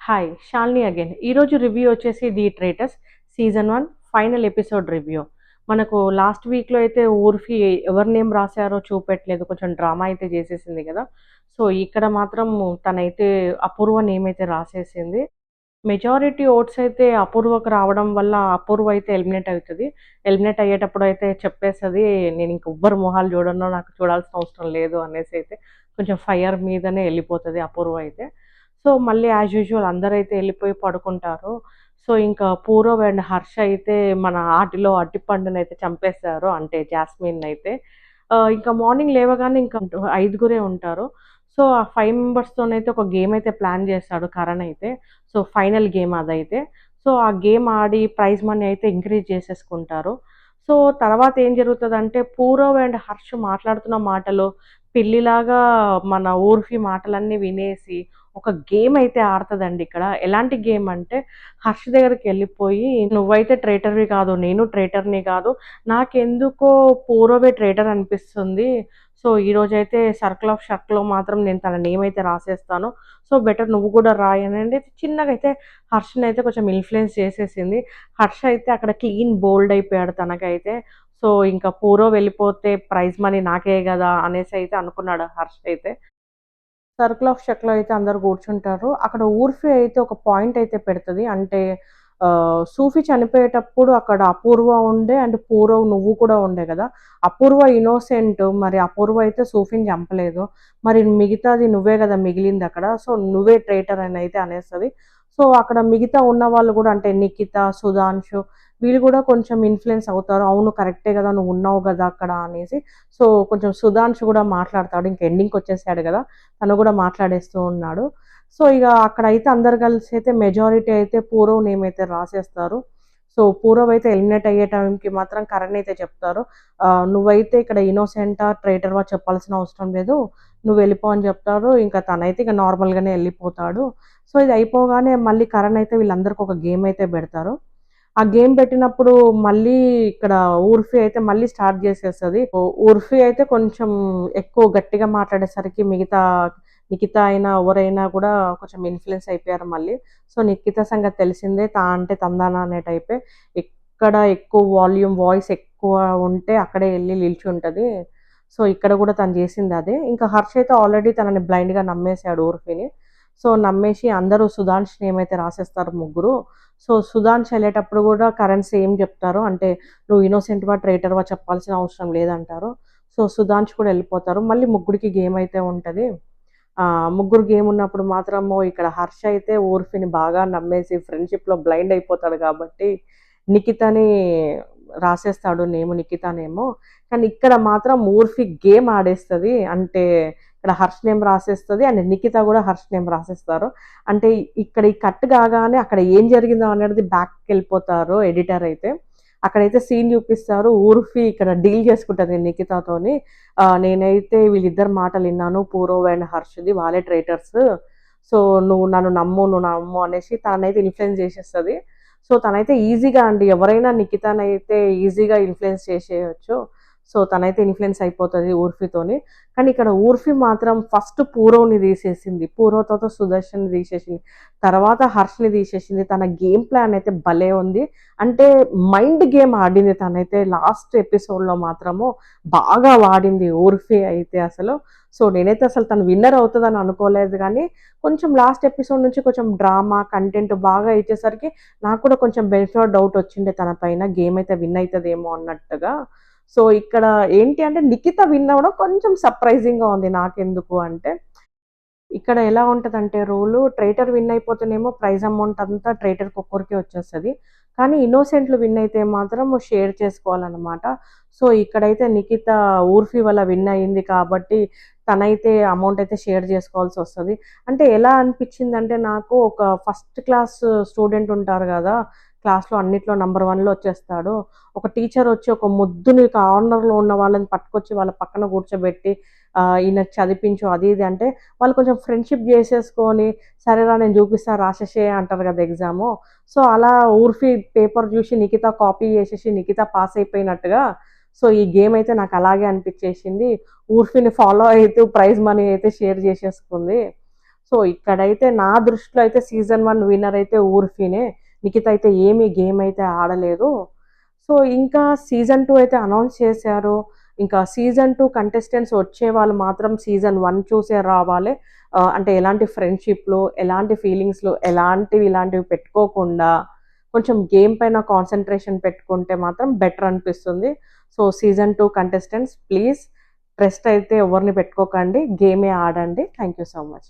Hi Shalini again. ఈరోజు review వచ్చేసి the traitors season 1 final episode review. మనకు లాస్ట్ వీక్లో అయితే ఊర్ఫి ఎవరి నేమ్ రాశారో చూపెట్టలేదు, కొంచెం డ్రామా అయితే చేసేసింది కదా. సో ఇక్కడ మాత్రం తనైతే అపూర్వ నేమ్ అయితే రాసేసింది. మెజారిటీ ఓట్స్ అయితే అపూర్వకు రావడం వల్ల అపూర్వ అయితే ఎలిమినేట్ అవుతుంది. ఎలిమినేట్ అయ్యేటప్పుడు అయితే చెప్పేస్తుంది, నేను ఇంక ఎవ్వరు మొహాలు చూడను, నాకు చూడాల్సిన అవసరం లేదు అనేసి అయితే కొంచెం ఫైర్ మీదనే వెళ్ళిపోతుంది అపూర్వ అయితే. సో మళ్ళీ యాజ్ యూజువల్ అందరైతే వెళ్ళిపోయి పడుకుంటారు. సో ఇంకా పూరవ్ అండ్ హర్ష అయితే మన ఆటిలో అట్టిపండునైతే చంపేస్తారు, అంటే జాస్మిన్ అయితే. ఇంకా మార్నింగ్ లేవగానే ఇంకా ఐదుగురే ఉంటారు. సో ఆ 5 మెంబర్స్తోనైతే ఒక గేమ్ అయితే ప్లాన్ చేస్తాడు కరణ్ అయితే. సో ఫైనల్ గేమ్ అదైతే. సో ఆ గేమ్ ఆడి ప్రైజ్ మనీ అయితే ఇంక్రీజ్ చేసేసుకుంటారు. సో తర్వాత ఏం జరుగుతదంటే పూరవ్ అండ్ హర్ష్ మాట్లాడుతున్న మాటలు పిల్లిలాగా మన ఊర్ఫి మాటలన్నీ వినేసి ఒక గేమ్ అయితే ఆడతదండి ఇక్కడ. ఎలాంటి గేమ్ అంటే హర్ష్ దగ్గరికెళ్ళిపోయి, "నువ్వైతే ట్రైటర్‌వి కాదు, నేను ట్రైటర్‌ని కాదు. నాకెందుకో పూరవే ట్రైటర్ అనిపిస్తుంది. సో ఈరోజైతే సర్కిల్ ఆఫ్ షర్క్‌లో మాత్రం నేను తన నేమ్ అయితే రాసేస్తాను. సో బెటర్ నువ్వు కూడా రాయి" అనండి చిన్నగా అయితే హర్షనైతే కొంచెం ఇన్‌ఫ్లుయెన్స్ చేసేసింది. హర్ష అయితే అక్కడ క్లీన్ బోల్డ్ అయిపోయాడు తనకైతే. సో ఇంకా పూరవ్ వెళ్ళిపోతే ప్రైజ్ మనీ నాకే గదా అనేసి అయితే అనుకున్నాడు హర్ష అయితే. సర్కిల్ ఆఫ్ షర్క్‌లో అయితే అందరూ కూర్చుంటారు. అక్కడ ఊర్ఫి అయితే ఒక పాయింట్ అయితే పెడతది. అంటే సూఫీ చనిపోయేటప్పుడు అక్కడ అపూర్వ ఉండే అండ్ పూరవ్ నువ్వు కూడా ఉండే గదా. అపూర్వ ఇన్నోసెంట్, మరి అపూర్వ అయితే సూఫీని చంపలేదు. మరి మిగతాది నువ్వే గదా మిగిలిందక్కడ. సో నువ్వే ట్రైటర్ అని అయితే అనేస్తది. సో అక్కడ మిగతా ఉన్నవాళ్ళు గూడా, అంటే నిఖిత, సుధాంషు వీళ్ళు గూడా కొంచెం ఇన్‌ఫ్లుయెన్స్ అవుతారు. అవును కరెక్టే గదా, నువ్వు ఉన్నావు గదా అక్కడ అనేసి. సో కొంచెం సుధాంషు గూడా మాట్లాడతాడు. ఇంక ఎండింగ్‌కొచ్చేసాడు గదా, తను గూడా మాట్లాడేస్తూ ఉన్నాడు. సో ఇగ అక్కడైతే అందరు కలిసి అయితే మెజారిటీ అయితే పూరవ్ నేమ్ అయితే రాసేస్తారు. సో పూరవ్ అయితే ఎలిమినేట్ అయ్యే టైంకి మాత్రం కరణ్ అయితే చెప్తారు, "నువ్వైతే ఇక్కడ ఇన్నోసెంటా, ట్రైటర్‌వా చెప్పాల్సిన అవసరం లేదు. నువ్వు వెళ్ళిపో" అని చెప్తాడు. ఇంకా తనైతే ఇక నార్మల్‌గానే ఎళ్ళిపోతాడు. సో ఇది అయిపోగానే మళ్ళీ కరణ్ అయితే వీళ్ళందరికి ఒక గేమ్ అయితే పెడతారు. ఆ గేమ్ పెట్టినప్పుడు మళ్ళీ ఇక్కడ ఊర్ఫి అయితే మళ్ళీ స్టార్ట్ చేసేస్తది. ఊర్ఫి అయితే కొంచెం ఎక్కువ గట్టిగా మాట్లాడేసరికి మిగతా నిఖిత అయినా ఎవరైనా కూడా కొంచెం ఇన్‌ఫ్లూయెన్స్ అయిపోయారు మళ్ళీ. సో నిఖిత సంగతి తెలిసిందే. అంటే తందాన అనే టైపే. ఎక్కడ ఎక్కువ వాయిస్ ఎక్కువ ఉంటే అక్కడే ఎళ్లి నిల్చుంటది. సో ఇక్కడ కూడా తను చేసింది అదే. ఇంకా హర్ష్ అయితే ఆల్రెడీ తనని బ్లైండ్‌గా నమ్మేసాడు ఊర్ఫిని. సో నమ్మేసి అందరూ సుధాంష్ నేమ్ అయితే రాసేస్తారు ముగ్గురు. సో సుధాంష్ ఎళ్ళేటప్పుడు గూడా కరణ్ సేమ్ జెప్తారు. అంటే "నువ్వు ఇన్నోసెంట్‌వా, ట్రైటర్‌వా చెప్పాల్సిన అవసరం లేదంటారు." సో సుధాంష్ కూడా ఎళ్ళిపోతారు. మళ్ళీ ముగ్గురికి గేమ్ అయితే ఉంటది. ముగ్గురు గేమ్ ఉన్నప్పుడు మాత్రము ఇక్కడ హర్ష అయితే ఊర్ఫిని బాగా నమ్మేసి ఫ్రెండ్‌షిప్‌లో బ్లైండ్ అయిపోతాడు గాబట్టి నిఖితని రాసేస్తాడు నేము, నిఖిత నేము. కానీ ఇక్కడ మాత్రం ఊర్ఫి గేమ్ ఆడేస్తది. అంటే ఇక్కడ హర్ష్ నేమ్ రాసేస్తది అండ్ నిఖిత గూడా హర్ష్ నేమ్ రాసేస్తారు. అంటే ఇక్కడ ఈ కట్ కాగానే అక్కడ ఏం జరిగిందో అనేది బ్యాక్‌కెళ్ళిపోతారు ఎడిటర్ అయితే. అక్కడైతే సీన్ చూపిస్తారు. ఊర్ఫి ఇక్కడ డీల్ చేసుకుంటది నిఖితతోని. నేనైతే వీళ్ళిద్దరి మాటలు ఇన్నాను, పూరవ్ అండ్ హర్ష్‌ది. వాళ్ళే ట్రైటర్స్. సో నువ్వు నమ్ము అనేసి తననైతే ఇన్‌ఫ్లుయెన్స్ చేసేస్తది. సో తనైతే ఈజీగా అండి, ఎవరైనా నిఖితనైతే ఈజీగా ఇన్‌ఫ్లుయెన్స్ చేసేయొచ్చు. సో తనైతే ఇన్‌ఫ్లుయెన్స్ అయిపోతది ఊర్ఫితోని. కానీ ఇక్కడ ఊర్ఫి మాత్రం ఫస్ట్ పూరవ్‌ని తీసేసింది. పూరవ్ తర్వాత సుదర్శన్‌ని తీసేసింది. తర్వాత హర్ష్‌ని తీసేసింది. తన గేమ్ ప్లాన్ అయితే భలే ఉంది. అంటే మైండ్ గేమ్ ఆడింది తనైతే లాస్ట్ ఎపిసోడ్‌లో మాత్రము బాగా వాడింది ఊర్ఫి అయితే అసలు. సో నేనైతే అసలు తను విన్నర్ అవుతదని అనుకోలేదు గానీ, కొంచెం లాస్ట్ ఎపిసోడ్ నుంచి కొంచెం డ్రామా, కంటెంట్ బాగా ఇచ్చేసరికి నాకు కూడా కొంచెం బెనిఫిట్ ఆఫ్ డౌట్ వచ్చిండే తన పైన. గేమ్ అయితే విన్ అయితదేమో అన్నట్టుగా. సో ఇక్కడ ఏంటి అంటే నిఖిత విన్ అవ్వడం కొంచెం సర్ప్రైజింగ్‌గా ఉంది నాకెందుకు అంటే, ఇక్కడ ఎలా ఉంటదంటే రూలు, ట్రైటర్ విన్ అయిపోతేనేమో ప్రైజ్ అమౌంట్ అంతా ట్రైటర్‌కి ఒక్కరికే వచ్చేస్తది. కానీ ఇన్నోసెంట్లు విన్ అయితే మాత్రం షేర్ చేసుకోవాలనమాట. సో ఇక్కడైతే నిఖిత ఊర్ఫి వల్ల విన్ అయింది కాబట్టి తనైతే అమౌంట్ అయితే షేర్ చేసుకోవాల్సొస్తది. అంటే ఎలా అనిపిచ్చిందంటే నాకు, ఒక ఫస్ట్ క్లాస్ స్టూడెంట్ ఉంటారు గదా, క్లాస్‌లో అన్నిట్లో నంబర్ 1లో వచ్చేస్తాడు. ఒక టీచర్ వచ్చి ఒక ముద్దుని కార్నర్‌లో ఉన్న వాళ్ళని పట్టుకొచ్చి వాళ్ళ పక్కన కూర్చోబెట్టి ఈయనకి చదివిపించు అది ఇది అంటే వాళ్ళు కొంచెం ఫ్రెండ్‌షిప్ జేసేసుకొని, సరేరా నేను జూపిస్తా రాసేసేయి అంటారు గదా ఎగ్జాము. సో అలా ఊర్ఫి పేపర్ జూసి నిఖిత కాపీ జేసేసి నిఖిత పాస్ అయిపోయినట్టుగా, సో ఈ గేమ్ అయితే నాకు అలాగే అనిపిచ్చేసింది. ఊర్ఫిని ఫాలో అయితూ ప్రైజ్ మనీ అయితే షేర్ జేసేసుకుంది. సో ఇక్కడైతే నా దృష్టిలో అయితే సీజన్ 1 విన్నర్ అయితే ఊర్ఫీనే. నిఖిత అయితే ఏమీ గేమ్ అయితే ఆడలేదు. సో ఇంకా సీజన్ 2 అయితే అనౌన్స్ చేశారు. ఇంకా సీజన్ 2 కంటెస్టెంట్స్ వచ్చే వాళ్ళు మాత్రం సీజన్ 1 చూసే రావాలి. అంటే ఎలాంటి ఫ్రెండ్‌షిప్‌లు, ఎలాంటి ఫీలింగ్స్‌లు, ఎలాంటివి ఇలాంటివి పెట్టుకోకుండా కొంచెం గేమ్ పైన కాన్సంట్రేషన్ పెట్టుకుంటే మాత్రం బెటర్ అనిపిస్తుంది. So season 2 contestants please trust అయితే ఎవరిని పెట్టుకోకండి. గేమే ఆడండి. Thank you so much.